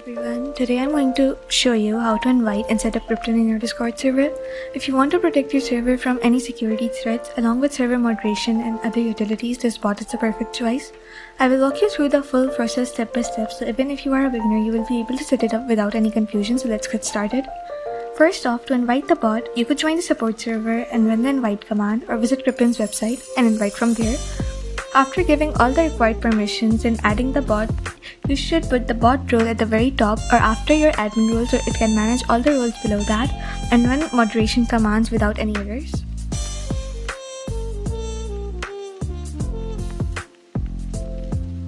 everyone, today I'm going to show you how to invite and set up Krypton in your Discord server. If you want to protect your server from any security threats along with server moderation and other utilities, this bot is the perfect choice. I will walk you through the full process step by step, so even if you are a beginner, you will be able to set it up without any confusion, so let's get started. First off, to invite the bot, you could join the support server and run the invite command or visit Krypton's website and invite from there. After giving all the required permissions and adding the bot, you should put the bot role at the very top or after your admin role so it can manage all the roles below that and run moderation commands without any errors.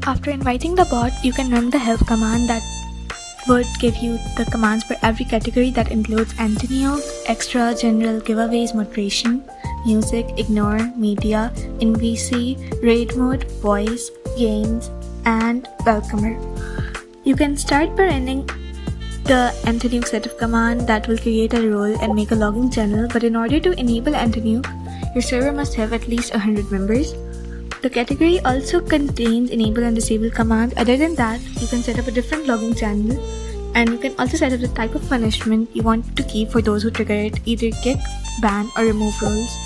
After inviting the bot, you can run the help command that would give you the commands for every category that includes Antinuke, extra, general, giveaways, moderation, music, ignore, media, NVC, raid mode, voice, games, and welcomer. You can start by running the Antinuke setup command that will create a role and make a logging channel, but in order to enable Antinuke, your server must have at least 100 members. The category also contains enable and disable commands. Other than that, you can set up a different logging channel, and you can also set up the type of punishment you want to keep for those who trigger it, either kick, ban, or remove roles.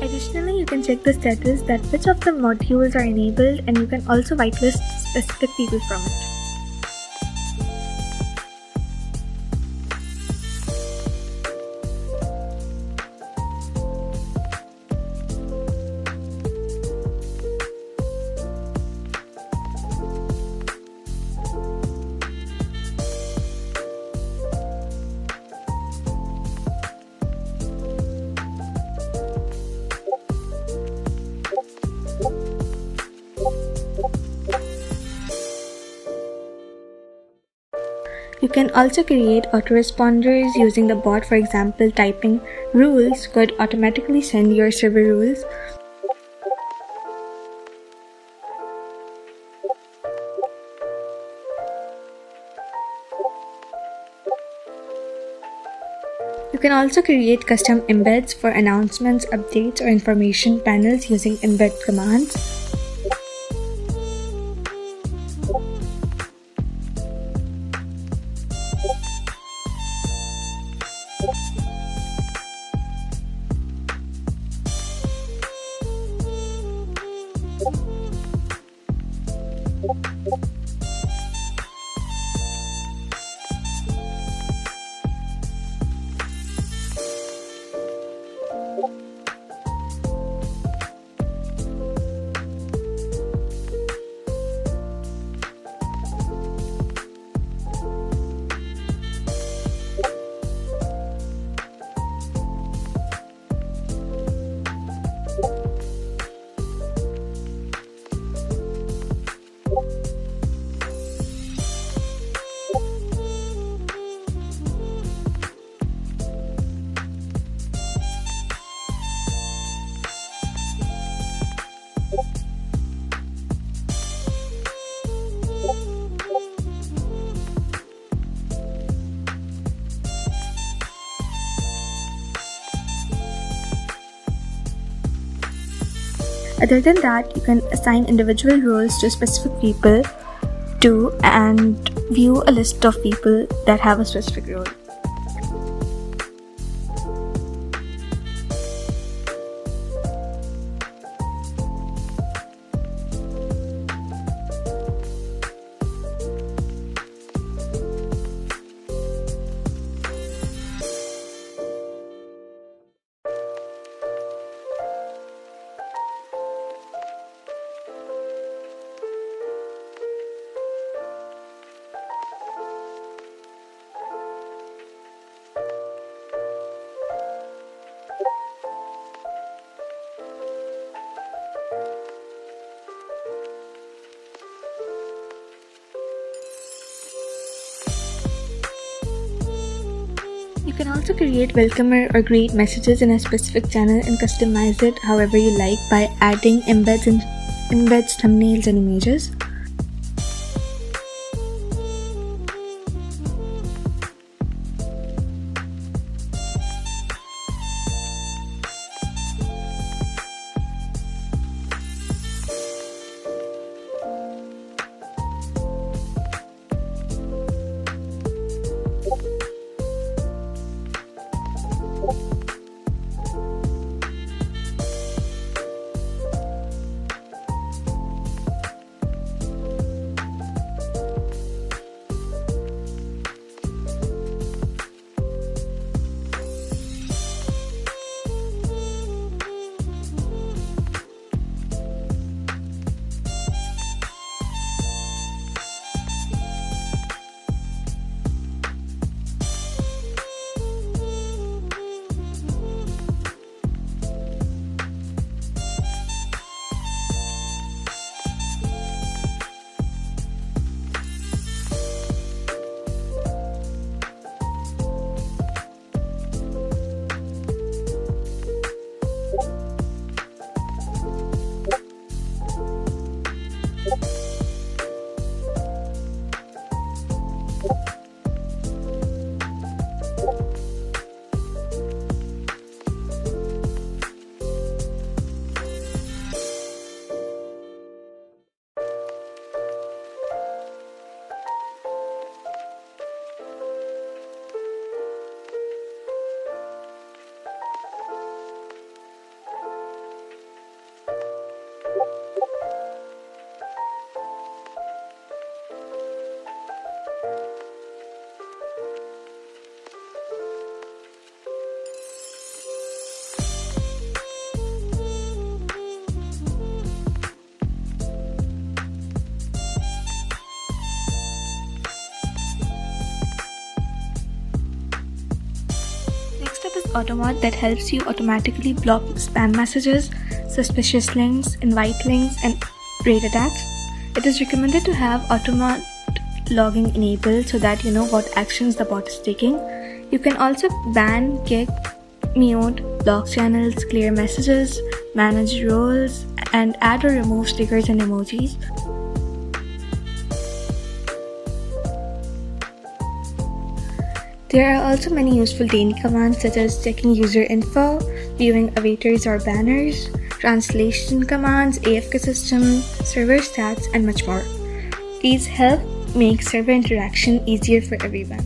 Additionally, you can check the status that which of the modules are enabled, and you can also whitelist specific people from it. You can also create autoresponders using the bot. For example, typing rules could automatically send your server rules. You can also create custom embeds for announcements, updates, or information panels using embed commands. Other than that, you can assign individual roles to specific people too and view a list of people that have a specific role. You can also create welcomer or greet messages in a specific channel and customize it however you like by adding embeds, thumbnails, and images. automod that helps you automatically block spam messages, suspicious links, invite links, and raid attacks. It is recommended to have automod logging enabled so that you know what actions the bot is taking. You can also ban, kick, mute, block channels, clear messages, manage roles, and add or remove stickers and emojis. There are also many useful daily commands such as checking user info, viewing avatars or banners, translation commands, AFK system, server stats, and much more. These help make server interaction easier for everyone.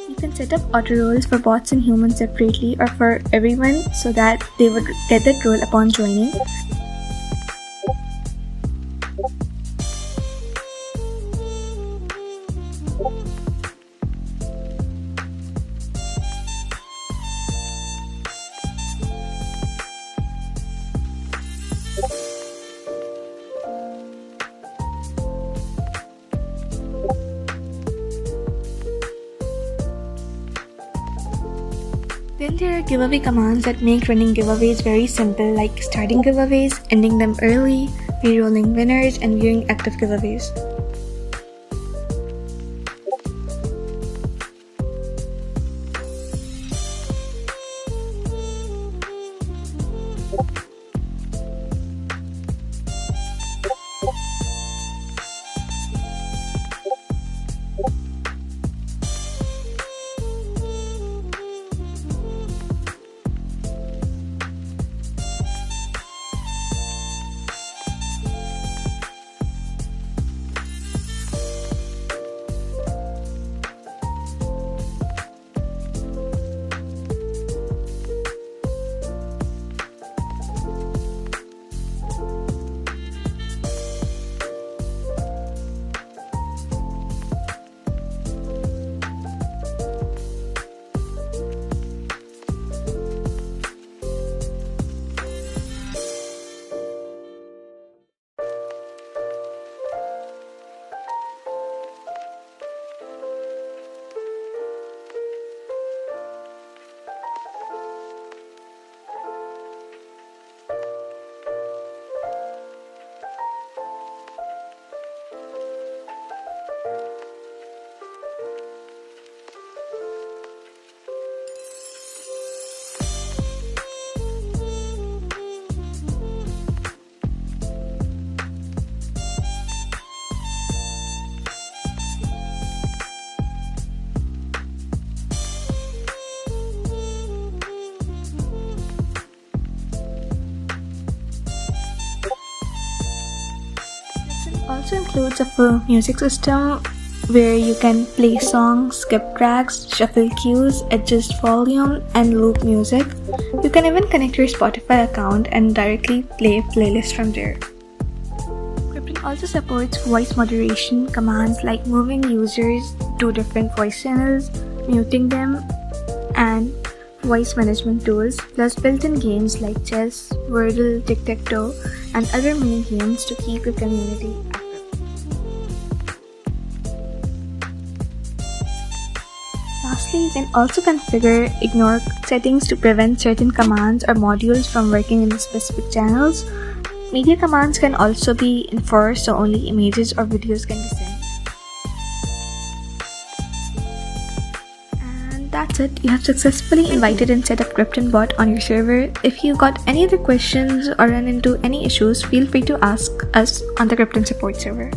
You can set up autoroles for bots and humans separately or for everyone so that they would get that role upon joining. Then there are giveaway commands that make running giveaways very simple, like starting giveaways, ending them early, rerolling winners, and viewing active giveaways. Also includes a full music system where you can play songs, skip tracks, shuffle cues, adjust volume, and loop music. You can even connect your Spotify account and directly play playlists from there. Krypton also supports voice moderation commands like moving users to different voice channels, muting them, and voice management tools, plus built-in games like chess, Wordle, tic-tac-toe, and other mini games to keep your community active. Lastly, you can also configure ignore settings to prevent certain commands or modules from working in specific channels. Media commands can also be enforced so only images or videos can be sent. And that's it. You have successfully invited and set up Krypton bot on your server. If you got any other questions or run into any issues, feel free to ask us on the Krypton support server.